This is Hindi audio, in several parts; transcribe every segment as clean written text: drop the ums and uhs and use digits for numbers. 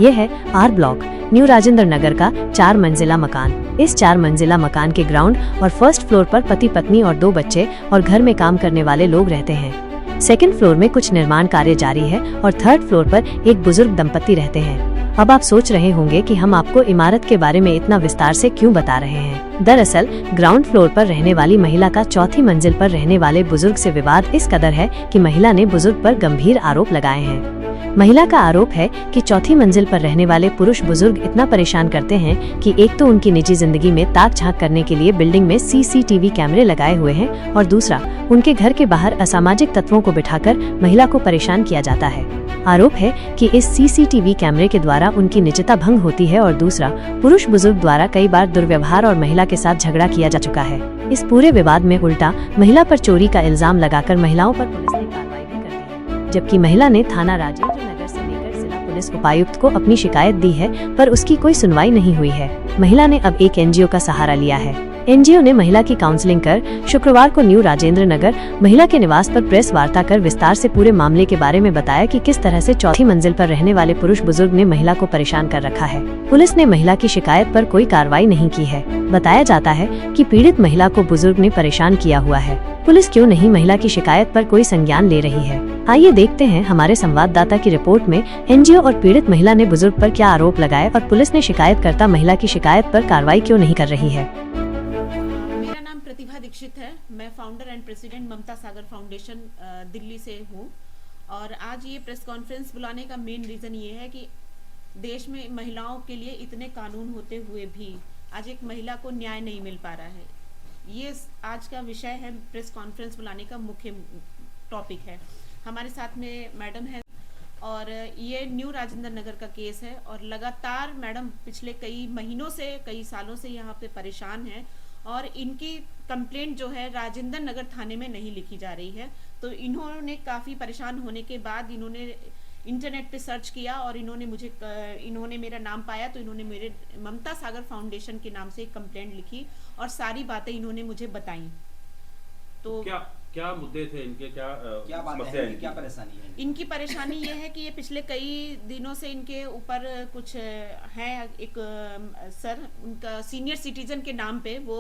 ये है R block new Rajendra Nagar का 4 मंजिला मकान। इस 4 मंजिला मकान के ग्राउंड और फर्स्ट फ्लोर पर पति पत्नी और 2 बच्चे और घर में काम करने वाले लोग रहते हैं। सेकंड फ्लोर में कुछ निर्माण कार्य जारी है और थर्ड फ्लोर पर एक बुजुर्ग दंपति रहते हैं। अब आप सोच रहे होंगे कि हम आपको इमारत के बारे में इतना विस्तार से क्यों बता रहे हैं। दरअसल ग्राउंड फ्लोर पर रहने वाली महिला का चौथी मंजिल पर रहने वाले बुजुर्ग से विवाद इस कदर है कि महिला ने बुजुर्ग पर गंभीर आरोप लगाए हैं। महिला का आरोप है कि चौथी मंजिल पर रहने वाले पुरुष बुजुर्ग इतना परेशान करते हैं कि एक तो उनकी निजी जिंदगी में ताक झांक करने के लिए बिल्डिंग में सीसीटीवी कैमरे लगाए हुए हैं और दूसरा उनके घर के बाहर असामाजिक तत्वों को बिठाकर महिला को परेशान किया जाता है। आरोप है कि इस सीसीटीवी कैमरे के द्वारा उनकी निजता भंग होती है और दूसरा पुरुष बुजुर्ग द्वारा कई बार दुर्व्यवहार और महिला के साथ झगड़ा किया जा चुका है। इस पूरे विवाद में उल्टा महिला पर चोरी का इल्जाम लगाकर महिलाओं पर पुलिस ने कार्रवाई भी कर दी है, जबकि महिला ने थाना राजेंद्र नगर से लेकर जिला पुलिस उपायुक्त को अपनी शिकायत दी है, पर उसकी कोई सुनवाई नहीं हुई है। महिला ने अब एक एनजीओ का सहारा लिया है। एनजीओ ने महिला की काउंसलिंग कर शुक्रवार को न्यू राजेंद्र नगर महिला के निवास पर प्रेस वार्ता कर विस्तार से पूरे मामले के बारे में बताया कि किस तरह से चौथी मंजिल पर रहने वाले पुरुष बुजुर्ग ने महिला को परेशान कर रखा है। पुलिस ने महिला की शिकायत पर कोई कार्रवाई नहीं की है। बताया जाता है कि पीड़ित महिला को बुजुर्ग ने परेशान किया हुआ है। पुलिस क्यों नहीं महिला की शिकायत पर कोई संज्ञान ले रही है? आइए देखते हैं हमारे संवाददाता की रिपोर्ट में एनजीओ और पीड़ित महिला ने बुजुर्ग पर क्या आरोप लगाए और पुलिस ने शिकायतकर्ता महिला की शिकायत पर कार्रवाई क्यों नहीं कर रही है। प्रतिभा दीक्षित है। मैं founder and president Mamta Sagar foundation Delhi से हूँ और आज ये प्रेस कॉन्फ्रेंस बुलाने का मेन रीज़न ये है कि देश में महिलाओं के लिए इतने कानून होते हुए भी आज एक महिला को न्याय नहीं मिल पा रहा है। ये आज का विषय है, प्रेस कॉन्फ्रेंस बुलाने का मुख्य टॉपिक है। हमारे साथ में मैडम है और ये न्यू राजेंद्र नगर का केस है और लगातार मैडम पिछले कई महीनों से कई सालों से यहाँ पे परेशान है और इनकी कंप्लेंट जो है राजेंद्र नगर थाने में नहीं लिखी जा रही है। तो इन्होंने काफ़ी परेशान होने के बाद इन्होंने इंटरनेट पे सर्च किया और इन्होंने मेरा नाम पाया तो इन्होंने मेरे ममता सागर फाउंडेशन के नाम से एक कंप्लेंट लिखी और सारी बातें इन्होंने मुझे बताई। तो क्या मुद्दे थे इनके, क्या समस्या है, क्या परेशानी है? इनकी परेशानी ये है कि ये पिछले कई दिनों से इनके ऊपर कुछ है, एक सर उनका सीनियर सिटीजन के नाम पे वो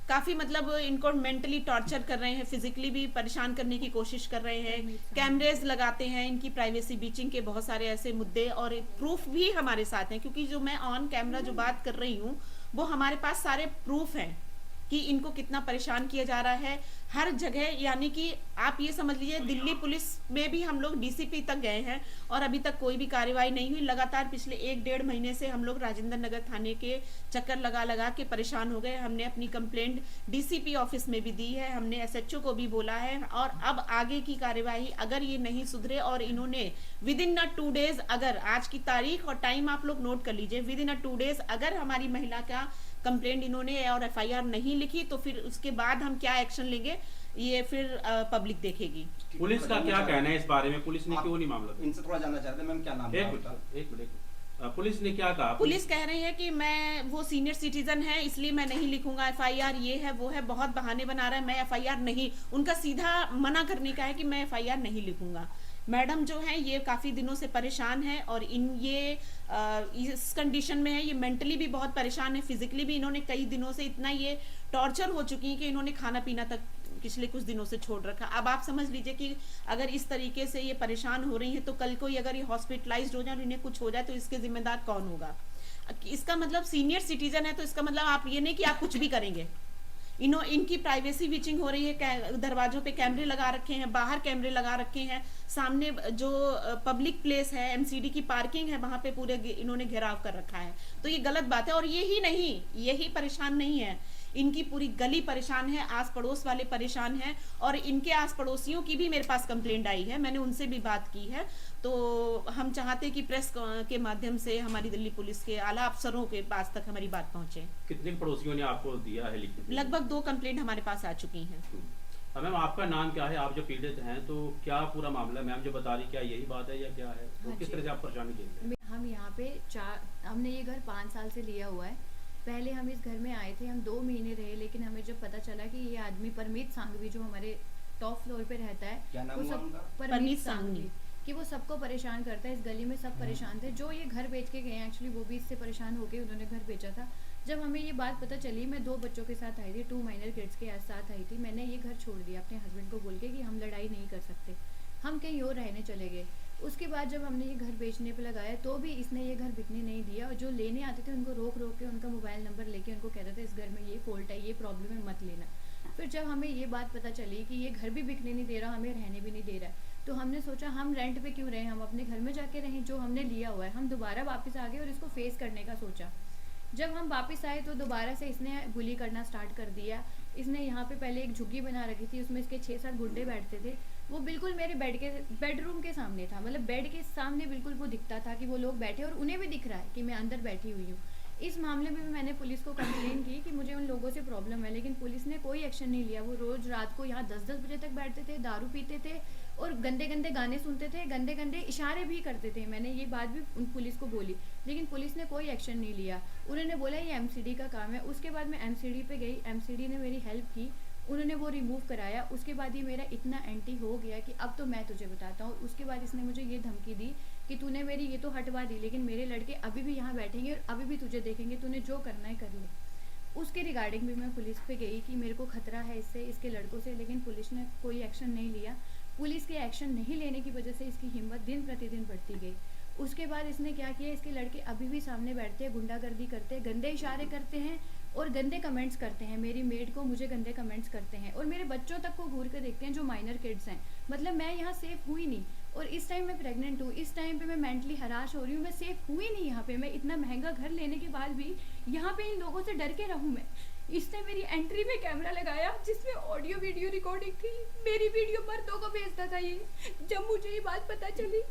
काफ़ी मतलब इनको मेंटली टॉर्चर कर रहे हैं, फिजिकली भी परेशान करने की कोशिश कर रहे हैं, कैमरेज लगाते हैं, इनकी प्राइवेसी बीचिंग के बहुत सारे ऐसे मुद्दे और प्रूफ भी हमारे साथ हैं क्योंकि जो मैं ऑन कैमरा जो बात कर रही हूँ वो हमारे पास सारे प्रूफ हैं कि इनको कितना परेशान किया जा रहा है हर जगह। यानी कि आप ये समझ लीजिए दिल्ली पुलिस में भी हम लोग डीसीपी तक गए हैं और अभी तक कोई भी कार्रवाई नहीं हुई। लगातार पिछले 1-1.5 महीने से हम लोग राजेंद्र नगर थाने के चक्कर लगा के परेशान हो गए। हमने अपनी कंप्लेंट डीसीपी ऑफिस में भी दी है, हमने एसएचओ को भी बोला है और अब आगे की कार्यवाही अगर ये नहीं सुधरे और इन्होंने विद इन 2 डेज, अगर आज की तारीख और टाइम आप लोग नोट कर लीजिए, विद इन 2 डेज अगर हमारी महिला का कंप्लेंट इन्होंने और एफआईआर नहीं लिखी तो फिर उसके बाद हम क्या एक्शन लेंगे ये फिर पब्लिक देखेगी। पुलिस का क्या कहना है इस बारे में? पुलिस ने क्यों नहीं मामला? इनसे थोड़ा जानना चाहते हैं मैम, क्या नाम है? एक मिनट, पुलिस ने क्या कहा? पुलिस कह रही है कि मैं वो सीनियर सिटीजन है इसलिए मैं नहीं लिखूंगा एफआईआर, ये है वो है, बहुत बहाने बना रहा है, मैं एफआईआर नहीं, उनका सीधा मना करने का है कि मैं एफआईआर नहीं लिखूंगा। मैडम जो है ये काफ़ी दिनों से परेशान है और इस कंडीशन में है, ये मेंटली भी बहुत परेशान है, फिजिकली भी इन्होंने कई दिनों से इतना ये टॉर्चर हो चुकी है कि इन्होंने खाना पीना तक पिछले कुछ दिनों से छोड़ रखा। अब आप समझ लीजिए कि अगर इस तरीके से ये परेशान हो रही है तो कल को अगर ये हॉस्पिटलाइज्ड हो जाए और इन्हें कुछ हो जाए तो इसके जिम्मेदार कौन होगा? इसका मतलब सीनियर सिटीजन है तो इसका मतलब आप ये नहीं कि आप कुछ भी करेंगे। इनकी प्राइवेसी बीचिंग हो रही है, दरवाजों पे कैमरे लगा रखे हैं, बाहर कैमरे लगा रखे हैं, सामने जो पब्लिक प्लेस है एमसीडी की पार्किंग है वहां पे पूरे इन्होंने घेराव कर रखा है। तो ये गलत बात है और यही परेशान नहीं है, इनकी पूरी गली परेशान है, आस पड़ोस वाले परेशान हैं और इनके आस पड़ोसियों की भी मेरे पास कंप्लेंट आई है, मैंने उनसे भी बात की है। तो हम चाहते कि प्रेस के माध्यम से हमारी दिल्ली पुलिस के आला अफसरों के पास तक हमारी बात पहुंचे। कितने पड़ोसियों ने आपको दिया है? लगभग 2 कंप्लेंट हमारे पास आ चुकी हैं। मैम आपका नाम क्या है? आप जो पीड़ित हैं तो क्या पूरा मामला मैम जो बता रही, क्या यही बात है या क्या है? तो किस तरह से आप परेशानी झेल रहे? हम यहाँ पे हमने ये घर 5 साल से लिया हुआ है। पहले हम इस घर में आए थे, हम 2 महीने रहे, लेकिन हमें जब पता चला कि ये आदमी परमीत सांघवी जो हमारे टॉप फ्लोर पे रहता है, क्या नाम वो सब उनका? परमीत सांघवी, कि वो सबको परेशान करता है। इस गली में सब परेशान थे। जो ये घर बेच के गए हैं एक्चुअली वो भी इससे परेशान होकर उन्होंने घर बेचा था। जब हमें ये बात पता चली, मैं 2 बच्चों के साथ आई थी, 2 माइनर किड्स के साथ आई थी। मैंने ये घर छोड़ दिया अपने हस्बैंड को बोल के कि हम लड़ाई नहीं कर सकते, हम कहीं और रहने चले गए। उसके बाद जब हमने ये घर बेचने पे लगाया तो भी इसने ये घर बिकने नहीं दिया, और जो लेने आते थे उनको रोक रोक के उनका मोबाइल नंबर लेके उनको कहते थे इस घर में ये फॉल्ट है, ये प्रॉब्लम है, मत लेना। फिर जब हमें ये बात पता चली कि ये घर भी बिकने नहीं दे रहा, हमें रहने भी नहीं दे रहा है, तो हमने सोचा हम रेंट पे क्यों रहें, हम अपने घर में जाके रहें जो हमने लिया हुआ है। हम दोबारा वापस आ गए और इसको फेस करने का सोचा। जब हम वापस आए तो दोबारा से इसने बुली करना स्टार्ट कर दिया। इसने यहाँ पे पहले एक झुग्गी बना रखी थी, उसमें इसके 6-7 गुंडे बैठते थे। वो बिल्कुल मेरे बेडरूम के सामने था, मतलब बेड के सामने बिल्कुल वो दिखता था कि वो लोग बैठे, और उन्हें भी दिख रहा है कि मैं अंदर बैठी हुई हूँ। इस मामले में भी मैंने पुलिस को कंप्लेन की कि मुझे उन लोगों से प्रॉब्लम है, लेकिन पुलिस ने कोई एक्शन नहीं लिया। वो रोज़ रात को यहाँ 10-10 बजे तक बैठते थे, दारू पीते थे और गंदे गंदे गाने सुनते थे, गंदे गंदे इशारे भी करते थे। मैंने ये बात भी उन पुलिस को बोली, लेकिन पुलिस ने कोई एक्शन नहीं लिया। उन्होंने बोला ये एमसीडी का काम है। उसके बाद मैं एमसीडी पे गई, एमसीडी ने मेरी हेल्प की, उन्होंने वो रिमूव कराया। उसके बाद ये मेरा इतना एंटी हो गया कि अब तो मैं तुझे बताता हूँ। उसके बाद इसने मुझे ये धमकी दी कि तूने मेरी ये तो हटवा दी, लेकिन मेरे लड़के अभी भी यहाँ बैठेंगे और अभी भी तुझे देखेंगे, तूने जो करना है कर ले। उसके रिगार्डिंग भी मैं पुलिस पे गई कि मेरे को खतरा है इससे, इसके लड़कों से, लेकिन पुलिस ने कोई एक्शन नहीं लिया। पुलिस के एक्शन नहीं लेने की वजह से इसकी हिम्मत दिन प्रतिदिन बढ़ती गई। उसके बाद इसने क्या किया, इसके लड़के अभी भी सामने बैठते हैं, गुंडागर्दी करते हैं, गंदे इशारे करते हैं और गंदे कमेंट्स करते हैं। मेरी मेड को मुझे गंदे कमेंट्स करते हैं और मेरे बच्चों तक को घूर कर देखते हैं जो माइनर किड्स हैं। मतलब मैं यहाँ सेफ हुई नहीं, और इस टाइम मैं प्रेग्नेंट हूँ, इस टाइम पे मैं मेंटली हराश हो रही हूँ, मैं सेफ हुई नहीं यहाँ पे। मैं इतना महंगा घर लेने के बाद भी यहाँ पे इन लोगों से डर के रहूँ मैं। इसने मेरी एंट्री में कैमरा लगाया जिसमें ऑडियो वीडियो रिकॉर्डिंग थी। मेरी वीडियो मर्दों को भेजता था ये। जब मुझे ये बात पता चली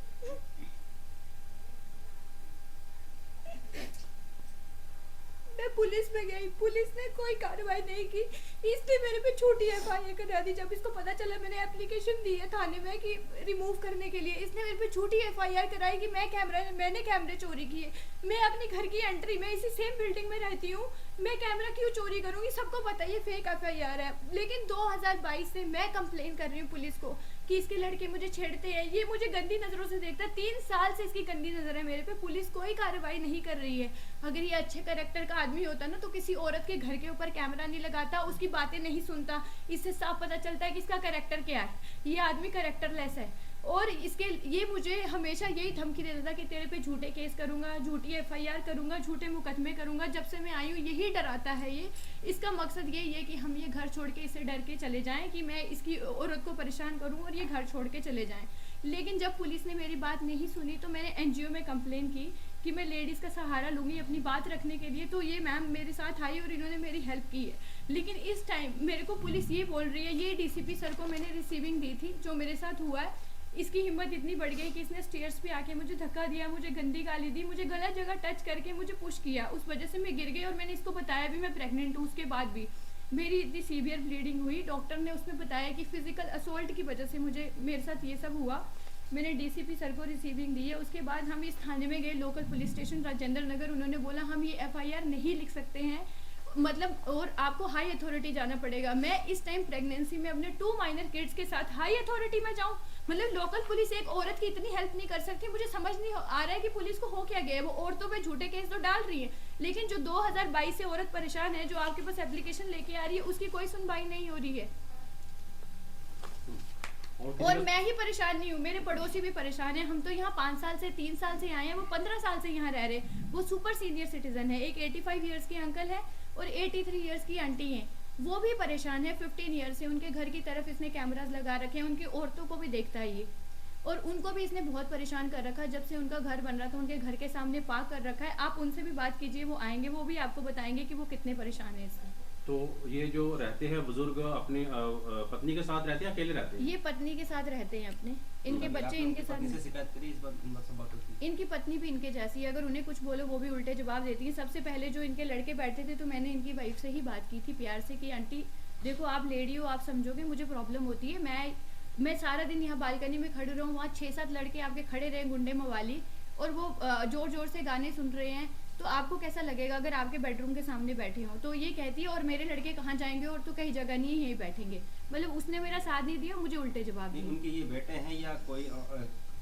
मैं पुलिस में गई, पुलिस ने कोई कार्रवाई नहीं की। इसने मेरे पे छोटी एफआईआर करा दी। जब इसको पता चला, मैंने एप्लीकेशन दी है थाने में कि रिमूव करने के लिए, इसने मेरे पे छोटी एफआईआर कराई कि मैंने कैमरे चोरी किए। मैं अपने घर की एंट्री में इसी सेम बिल्डिंग में रहती हूँ, मैं कैमरा क्यों चोरी करूँगी? सबको पता ये फेक एफआईआर है। लेकिन 2022 से मैं कंप्लेन कर रही हूँ पुलिस को कि इसके लड़के मुझे छेड़ते हैं, ये मुझे गंदी नज़रों से देखता है। 3 साल से इसकी गंदी नज़र है मेरे पे। पुलिस कोई कार्रवाई नहीं कर रही है। अगर ये अच्छे कैरेक्टर का आदमी होता ना तो किसी औरत के घर के ऊपर कैमरा नहीं लगाता, उसकी बातें नहीं सुनता। इससे साफ पता चलता है कि इसका कैरेक्टर क्या है। ये आदमी कैरेक्टरलेस है। और ये मुझे हमेशा यही धमकी देता था कि तेरे पे झूठे केस करूंगा, झूठी एफआईआर करूंगा, झूठे मुकदमे करूंगा। जब से मैं आई हूँ यही डराता है ये। इसका मकसद यही है कि हम ये घर छोड़ के इसे डर के चले जाएं, कि मैं इसकी औरत को परेशान करूं और ये घर छोड़ के चले जाएं। लेकिन जब पुलिस ने मेरी बात नहीं सुनी तो मैंने एनजीओ में कंप्लेन की कि मैं लेडीज़ का सहारा लूँगी अपनी बात रखने के लिए। तो ये मैम मेरे साथ आई और इन्होंने मेरी हेल्प की है। लेकिन इस टाइम मेरे को पुलिस ये बोल रही है, ये डीसीपी सर को मैंने रिसीविंग दी थी, जो मेरे साथ हुआ है, इसकी हिम्मत इतनी बढ़ गई कि इसने स्टेयर्स पे आके मुझे धक्का दिया, मुझे गंदी गाली दी, मुझे गलत जगह टच करके मुझे पुश किया। उस वजह से मैं गिर गई और मैंने इसको बताया भी मैं प्रेग्नेंट हूँ। उसके बाद भी मेरी इतनी सीवियर ब्लीडिंग हुई। डॉक्टर ने उसमें बताया कि फिजिकल असोल्ट की वजह से मेरे साथ ये सब हुआ। मैंने डीसीपी सर को रिसीविंग दी है। उसके बाद हम इस थाने में गए, local police station Rajendra Nagar. उन्होंने बोला हम ये एफआईआर नहीं लिख सकते हैं, मतलब और आपको हाई अथॉरिटी जाना पड़ेगा। मैं इस टाइम प्रेगनेंसी में अपने 2 माइनर किड्स के साथ हाई अथॉरिटी में जाऊं? मतलब लोकल पुलिस एक औरत की इतनी हेल्प नहीं कर सकती। मुझे समझ नहीं आ रहा है कि पुलिस को हो क्या गया है। वो औरतों पे झूठे केस तो डाल रही है, लेकिन जो 2022 से औरत परेशान है, जो आपके पास एप्लीकेशन लेके आ रही है, उसकी कोई सुनवाई नहीं हो रही है। और मैं ही परेशान नहीं हूँ, मेरे पड़ोसी भी परेशान है। हम तो यहाँ 5 साल से 3 साल से आए हैं, वो 15 साल से यहाँ रह रहे। वो सुपर सीनियर सिटीजन है। एक 85 ईयर्स के अंकल है और 83 ईयर्स की आंटी हैं, वो भी परेशान है। 15 ईयर्स से उनके घर की तरफ इसने कैमरास लगा रखे हैं, उनकी औरतों को भी देखता है ये, और उनको भी इसने बहुत परेशान कर रखा है। जब से उनका घर बन रहा था उनके घर के सामने पार्क कर रखा है। आप उनसे भी बात कीजिए, वो आएंगे, वो भी आपको बताएंगे कि वो कितने परेशान है इससे। तो ये जो रहते हैं बुजुर्ग अपनी पत्नी के साथ रहते हैं, अकेले रहते हैं? ये पत्नी के साथ रहते हैं अपने, इनके बच्चे इनके साथ। शिकायत करी इस बात की? इनकी पत्नी भी इनके जैसी है, अगर उन्हें कुछ बोलो वो भी उल्टे जवाब देती है। सबसे पहले जो इनके लड़के बैठे थे तो मैंने इनकी वाइफ से ही बात की थी प्यार से कि आंटी देखो आप लेडी हो, आप समझोगे, मुझे प्रॉब्लम होती है। मैं सारा दिन यहाँ बालकनी में खड़ी रहूँ, वहाँ 6-7 लड़के आपके खड़े रहे गुंडे मवाली, और वो जोर जोर से गाने सुन रहे हैं, तो आपको कैसा लगेगा अगर आपके बेडरूम के सामने बैठे हो? तो ये कहती है और मेरे लड़के कहाँ जाएंगे, और तो कहीं जगह नहीं है, यहीं बैठेंगे। मतलब उसने मेरा साथ नहीं दिया, मुझे उल्टे जवाब दिए। उनके ये बेटे हैं या कोई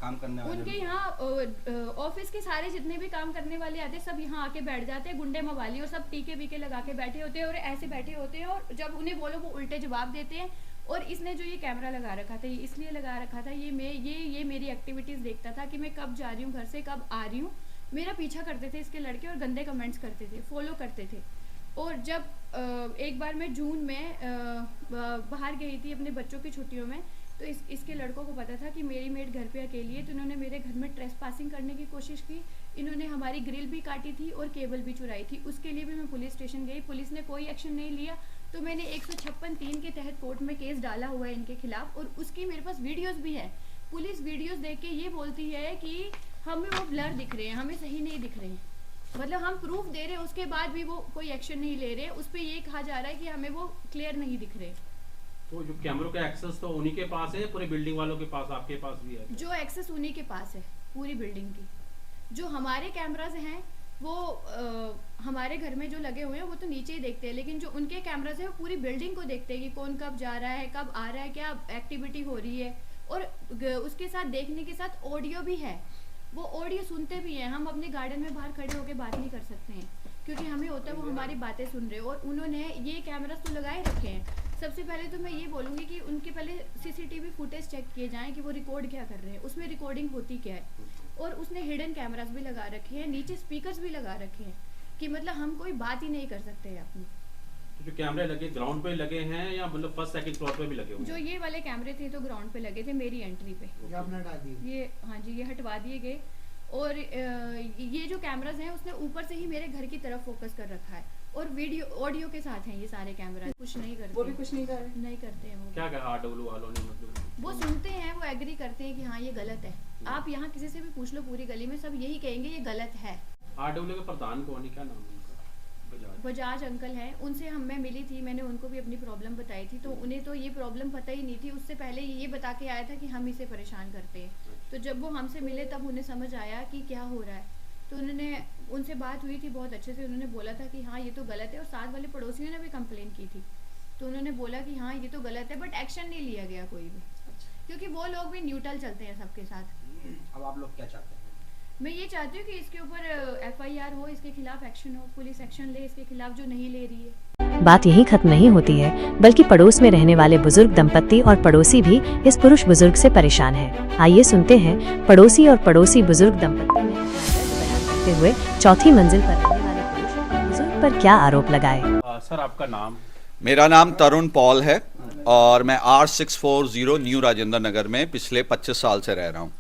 काम करने वाले उनके यहाँ ऑफिस के सारे जितने भी काम करने वाले आते हैं सब यहाँ आके बैठ जाते हैं, गुंडे मवाली, और सब टीके बीके लगा के बैठे होते हैं और ऐसे बैठे होते हैं, और जब उन्हें बोलो वो उल्टे जवाब देते हैं। और इसने जो ये कैमरा लगा रखा था, ये इसलिए लगा रखा था, ये मेरी एक्टिविटीज देखता था कि मैं कब जा रही हूँ घर से, कब आ रही हूँ। मेरा पीछा करते थे इसके लड़के और गंदे कमेंट्स करते थे, फॉलो करते थे। और जब एक बार मैं जून में बाहर गई थी अपने बच्चों की छुट्टियों में, तो इसके लड़कों को पता था कि मेरी मेड घर पे अकेली है, तो इन्होंने मेरे घर में ट्रेस पासिंग करने की कोशिश की। इन्होंने हमारी ग्रिल भी काटी थी और केबल भी चुराई थी। उसके लिए भी मैं पुलिस स्टेशन गई, पुलिस ने कोई एक्शन नहीं लिया। तो मैंने 156(3) के तहत कोर्ट में केस डाला हुआ है इनके खिलाफ, और उसकी मेरे पास वीडियोस भी है। पुलिस वीडियोस देख के ये बोलती है कि हमें वो ब्लर दिख रहे हैं, हमें सही नहीं दिख रहे हैं। मतलब हम प्रूफ दे रहे हैं, उसके बाद भी वो कोई एक्शन नहीं ले रहे। उस पर ये कहा जा रहा है कि हमें वो क्लियर नहीं दिख रहे। तो जो कैमरों का एक्सेस तो उन्हीं के पास है, पूरे बिल्डिंग वालों के पास, आपके पास भी है? जो एक्सेस उन्हीं के पास है पूरी बिल्डिंग की। जो हमारे कैमराज हैं वो हमारे घर में जो लगे हुए हैं वो तो नीचे ही देखते हैं, लेकिन जो उनके कैमराज हैं वो पूरी बिल्डिंग को देखते हैं कि कौन कब जा रहा है, कब आ रहा है, क्या एक्टिविटी हो रही है। और उसके साथ देखने के साथ ऑडियो भी है, वो ऑडियो सुनते भी हैं। हम अपने गार्डन में बाहर खड़े होकर बात नहीं कर सकते हैं, क्योंकि हमें होता है वो हमारी बातें सुन रहे हैं। और उन्होंने ये कैमरास तो लगाए रखे हैं। सबसे पहले तो मैं ये बोलूँगी कि उनके पहले सीसीटीवी फुटेज चेक किए जाएं कि वो रिकॉर्ड क्या कर रहे हैं, उसमें रिकॉर्डिंग होती क्या है। और उसने हिडन कैमरास भी लगा रखे हैं, नीचे स्पीकर्स भी लगा रखे हैं, कि मतलब हम कोई बात ही नहीं कर सकते हैं अपनी। तो जो कैमरे लगे ग्राउंड पे लगे हैं या मतलब फर्स्ट सेकंड फ्लोर पे भी लगे हुए हैं? जो ये वाले कैमरे थे तो ग्राउंड पे लगे थे, मेरी एंट्री पे। ये हाँ जी, ये हटवा दिए गए। और ये जो कैमरास हैं उसने ऊपर से ही मेरे घर की तरफ फोकस कर रखा है, और वीडियो ऑडियो के साथ हैं ये सारे कैमरा। कुछ नहीं करते, वो भी कुछ नहीं कर रहे, नहीं करते हैं वो। क्या कहा आरडब्ल्यू वालों ने? मतलब वो सुनते हैं, वो एग्री करते हैं कि हाँ ये गलत है। आप यहाँ किसी से भी पूछ लो, पूरी गली में सब यही कहेंगे ये गलत है। आरडब्ल्यू के प्रधान कौन है, क्या नाम है उनका? बजाज अंकल हैं, उनसे मैं मिली थी, मैंने उनको भी अपनी प्रॉब्लम बताई थी। तो उन्हें तो ये प्रॉब्लम पता ही नहीं थी, उससे पहले ये बता के आया था कि हम इसे परेशान करते हैं। तो जब वो हमसे मिले तब उन्हें समझ आया कि क्या हो रहा है। तो उन्होंने उनसे बात हुई थी बहुत अच्छे से, उन्होंने बोला था कि हाँ ये तो गलत है। और साथ वाले पड़ोसियों ने भी कंप्लेन की थी, तो उन्होंने बोला कि हाँ ये तो गलत है, बट एक्शन नहीं लिया गया कोई भी, क्योंकि वो लोग भी न्यूट्रल चलते हैं सबके साथ। अब आप लोग क्या चाहते हैं? मैं ये चाहती हूँ कि इसके ऊपर FIR हो, इसके खिलाफ एक्शन हो, पुलिस एक्शन ले इसके खिलाफ जो नहीं ले रही है। बात यहीं खत्म नहीं होती है, बल्कि पड़ोस में रहने वाले बुजुर्ग दंपत्ति और पड़ोसी भी इस पुरुष बुजुर्ग से परेशान हैं। आइए सुनते हैं पड़ोसी और पड़ोसी बुजुर्ग दंपत्ति ने बयान करते हुए चौथी मंजिल पर रहने वाले पुरुष बुजुर्ग पर क्या आरोप लगाए। सर आपका नाम? मेरा नाम तरुण पॉल है और मैं R640 न्यू राजेंद्र नगर में पिछले 25 साल से रह रहा हूँ।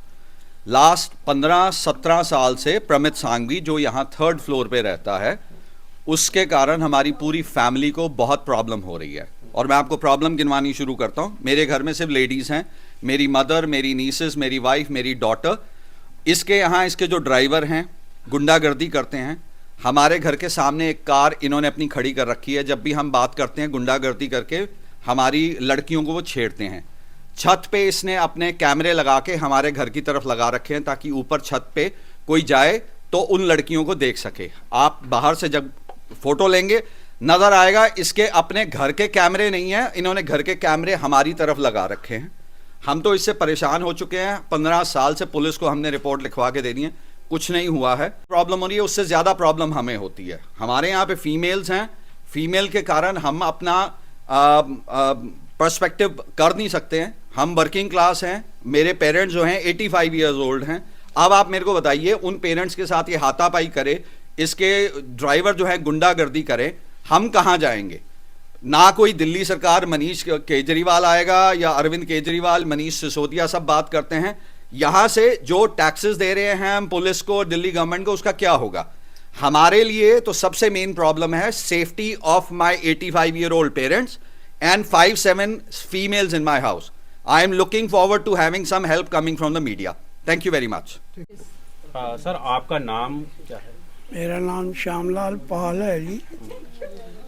लास्ट 15-17 साल से प्रमित सांघवी जो यहाँ 3rd फ्लोर पे रहता है, उसके कारण हमारी पूरी फैमिली को बहुत प्रॉब्लम हो रही है। और मैं आपको प्रॉब्लम गिनवानी शुरू करता हूँ। मेरे घर में सिर्फ लेडीज़ हैं, मेरी मदर, मेरी नीसेस, मेरी वाइफ, मेरी डॉटर। इसके यहाँ इसके जो ड्राइवर हैं गुंडागर्दी करते हैं। हमारे घर के सामने एक कार इन्होंने अपनी खड़ी कर रखी है। जब भी हम बात करते हैं गुंडागर्दी करके हमारी लड़कियों को वो छेड़ते हैं। छत पे इसने अपने कैमरे लगा के हमारे घर की तरफ लगा रखे हैं ताकि ऊपर छत पे कोई जाए तो उन लड़कियों को देख सके। आप बाहर से जब फोटो लेंगे नज़र आएगा इसके अपने घर के कैमरे नहीं हैं, इन्होंने घर के कैमरे हमारी तरफ लगा रखे हैं। हम तो इससे परेशान हो चुके हैं। 15 साल से पुलिस को हमने रिपोर्ट लिखवा के देनी है, कुछ नहीं हुआ है। प्रॉब्लम हो रही है, उससे ज़्यादा प्रॉब्लम हमें होती है। हमारे यहाँ पे फीमेल्स हैं, फीमेल के कारण हम अपना पर्सपेक्टिव कर नहीं सकते हैं। हम वर्किंग क्लास हैं, मेरे पेरेंट्स जो हैं 85 ईयर्स ओल्ड हैं। अब आप मेरे को बताइए उन पेरेंट्स के साथ ये हाथापाई करे, इसके ड्राइवर जो है गुंडागर्दी करे, हम कहाँ जाएंगे? ना कोई दिल्ली सरकार मनीष केजरीवाल आएगा या अरविंद केजरीवाल, मनीष सिसोदिया सब बात करते हैं। यहाँ से जो टैक्सेस दे रहे हैं हम पुलिस को, दिल्ली गवर्नमेंट को, उसका क्या होगा? हमारे लिए तो सबसे मेन प्रॉब्लम है safety of my 85 year old parents and 5-7 females in my house. I am looking forward to having some help coming from the media. Thank you very much. Sir आपका नाम क्या है? मेरा नाम श्यामलाल पॉल है जी।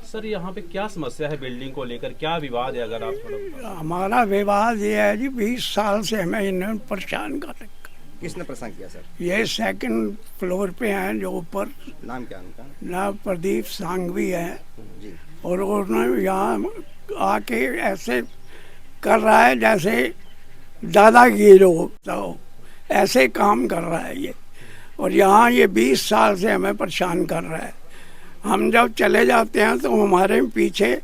सर यहाँ पे क्या समस्या है बिल्डिंग को लेकर, क्या विवाद है? अगर आप थोड़ा। हमारा विवाद ये है जी, 20 साल से हमें इन्होंने परेशान कर रखा। किसने परेशान किया सर? ये 2nd फ्लोर पे हैं जो ऊपर। नाम क्या उनका? नाम प्रदीप सांघवी है जी। और उन्होंने यहाँ आके ऐसे कर रहा है जैसे दादागिरी हो। तो ऐसे काम कर रहा है ये। और यहाँ ये 20 साल से हमें परेशान कर रहा है। हम जब चले जाते हैं तो हमारे पीछे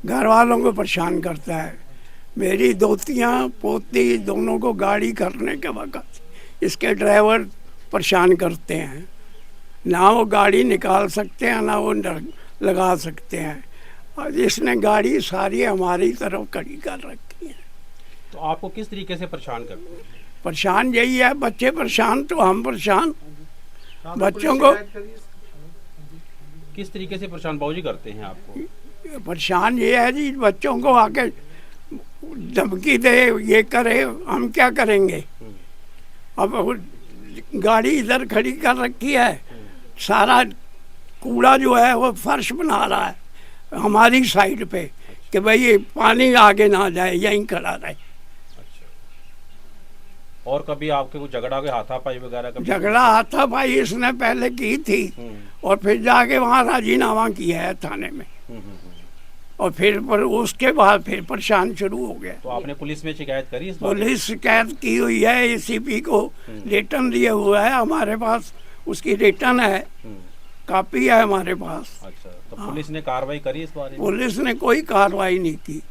घर वालों को परेशान करता है। मेरी दोतियाँ पोती दोनों को गाड़ी करने के वक्त इसके ड्राइवर परेशान करते हैं। ना वो गाड़ी निकाल सकते हैं ना वो लगा सकते हैं। और इसने गाड़ी सारी हमारी तरफ खड़ी कर रखी है। तो आपको किस तरीके से परेशान करते हैं? परेशान यही है, बच्चे परेशान तो हम परेशान। बच्चों को किस तरीके से परेशान बाबूजी करते हैं आपको? परेशान ये है जी, बच्चों को आके धमकी दे, ये करे, हम क्या करेंगे। अब गाड़ी इधर खड़ी कर रखी है, सारा कूड़ा जो है वो फर्श बना रहा है हमारी साइड पे कि भाई ये पानी आगे ना जाए, यहीं खड़ा रहे। और कभी आपके कुछ झगड़ा के हाथापाई वगैरह कभी? झगड़ा हाथापाई इसने पहले की थी और फिर जाके वहाँ राजीनामा किया है थाने में। और फिर पर उसके बाद फिर परेशान शुरू हो गया। तो आपने पुलिस में शिकायत करी इस बारे में? पुलिस शिकायत की हुई है, एसीपी को रिटर्न दिया हुआ है हमारे पास, उसकी रिटर्न है, कॉपी है हमारे पास। अच्छा, तो पुलिस ने कार्रवाई करी इस बारे में? पुलिस ने कोई कार्रवाई नहीं की।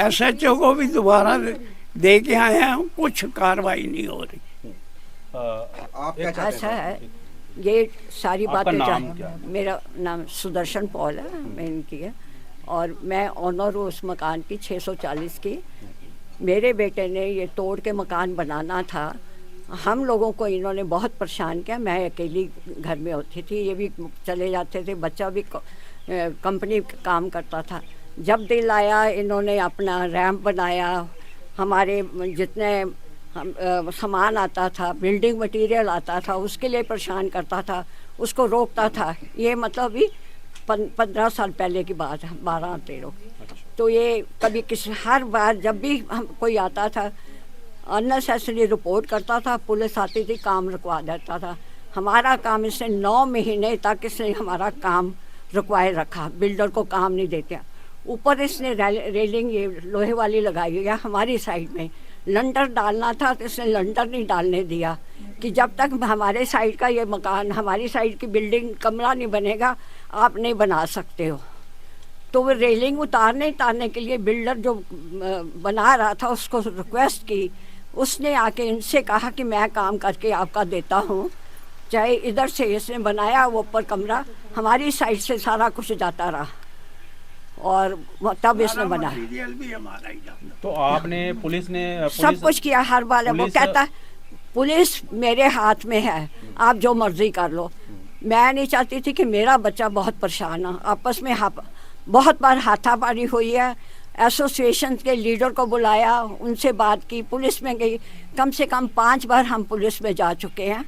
SHO को भी दोबारा दे के आए हैं, कुछ कार्रवाई नहीं हो रही। आप क्या चाहते ऐसा हैं? है, ये सारी आपका बातें नाम क्या है? मेरा नाम सुदर्शन पॉल है, मैं इनकी है। और मैं ऑनर हूँ उस मकान की 640 की। मेरे बेटे ने ये तोड़ के मकान बनाना था। हम लोगों को इन्होंने बहुत परेशान किया। मैं अकेली घर में होती थी, ये भी चले जाते थे, बच्चा भी कंपनी काम करता था। जब दिल आया इन्होंने अपना रैंप बनाया, हमारे जितने सामान आता था, बिल्डिंग मटेरियल आता था, उसके लिए परेशान करता था, उसको रोकता था। ये मतलब भी 15 साल पहले की बात है, 12-13। तो ये कभी किसी, हर बार जब भी हम कोई आता था अननेसेसरी रिपोर्ट करता था, पुलिस आती थी, काम रुकवा देता था। हमारा काम इसने 9 महीने तक इसने हमारा काम रुकवाए रखा, बिल्डर को काम नहीं देते। ऊपर इसने रेलिंग ये लोहे वाली लगाई है हमारी साइड में। लंडर डालना था तो इसने लंडर नहीं डालने दिया कि जब तक हमारे साइड का ये मकान, हमारी साइड की बिल्डिंग, कमरा नहीं बनेगा आप नहीं बना सकते हो। तो वो रेलिंग उतारने के लिए बिल्डर जो बना रहा था उसको रिक्वेस्ट की। उसने आके इनसे कहा कि मैं काम करके आपका देता हूँ, चाहे इधर से इसने बनाया वो ऊपर कमरा, हमारी साइड से सारा कुछ जाता रहा और तब इसने बनाया। भी हमारा ही जाता। तो आपने पुलिस ने सब कुछ किया हर बार। वो कहता पुलिस मेरे हाथ में है, आप जो मर्जी कर लो। मैं नहीं चाहती थी कि मेरा बच्चा बहुत परेशान हो। आपस में बहुत बार हाथापाई हुई है। एसोसिएशन के लीडर को बुलाया, उनसे बात की, पुलिस में गई। कम से कम 5 बार हम पुलिस में जा चुके हैं।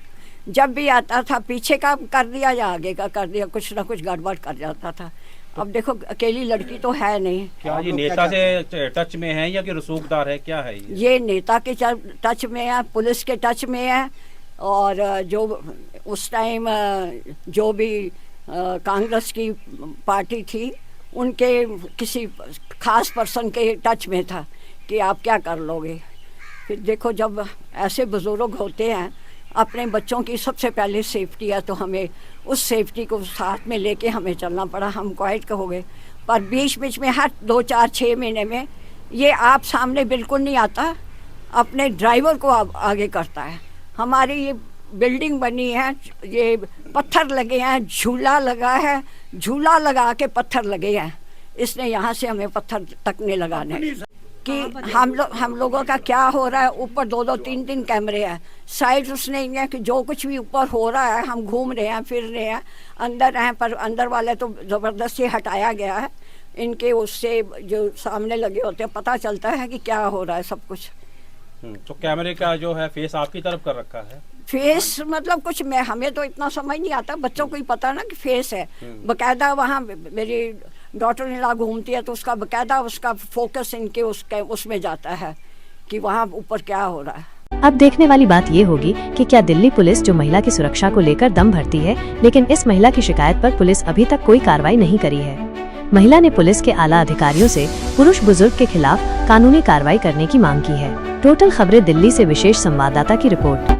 जब भी आता था पीछे का कर दिया या आगे का कर दिया, कुछ ना कुछ गड़बड़ कर जाता था। अब देखो अकेली लड़की तो है नहीं। क्या ये नेता से टच में है या कि रसूखदार है, क्या है ये नेता के टच में है, पुलिस के टच में है। और जो उस टाइम जो भी कांग्रेस की पार्टी थी उनके किसी खास पर्सन के टच में था कि आप क्या कर लोगे। फिर देखो जब ऐसे बुजुर्ग होते हैं, अपने बच्चों की सबसे पहले सेफ्टी है, तो हमें उस सेफ्टी को साथ में लेके हमें चलना पड़ा। हम क्वाइट हो गए, पर बीच बीच में हर 2, 4, 6 महीने में ये आप सामने बिल्कुल नहीं आता, अपने ड्राइवर को आगे करता है। हमारी ये बिल्डिंग बनी है, ये पत्थर लगे हैं, झूला लगा है, झूला लगा के पत्थर लगे हैं। इसने यहाँ से हमें पत्थर तक नहीं लगाने कि हम लोगों का क्या हो रहा है। ऊपर 2-2, 3-3 कैमरे हैं। साइड उसने ये कि जो कुछ भी ऊपर हो रहा है हम घूम रहे हैं, फिर रहे हैं, अंदर हैं, पर अंदर वाले तो ज़बरदस्ती हटाया गया है। इनके उससे जो सामने लगे होते हैं पता चलता है कि क्या हो रहा है सब कुछ। तो कैमरे का जो है फेस आपकी तरफ कर रखा है? फेस मतलब कुछ हमें तो इतना समझ नहीं आता, बच्चों को ही पता ना कि फेस है। बकायदा वहाँ मेरी डॉटर इन लॉ घूमती है तो उसका बकायदा उसका फोकस इनके उसमें जाता है कि वहाँ ऊपर क्या हो रहा है। अब देखने वाली बात ये होगी कि क्या दिल्ली पुलिस जो महिला की सुरक्षा को लेकर दम भरती है, लेकिन इस महिला की शिकायत पर पुलिस अभी तक कोई कार्रवाई नहीं करी है। महिला ने पुलिस के आला अधिकारियों से पुरुष बुजुर्ग के खिलाफ कानूनी कार्रवाई करने की मांग की है। टोटल खबरें दिल्ली से विशेष संवाददाता की रिपोर्ट।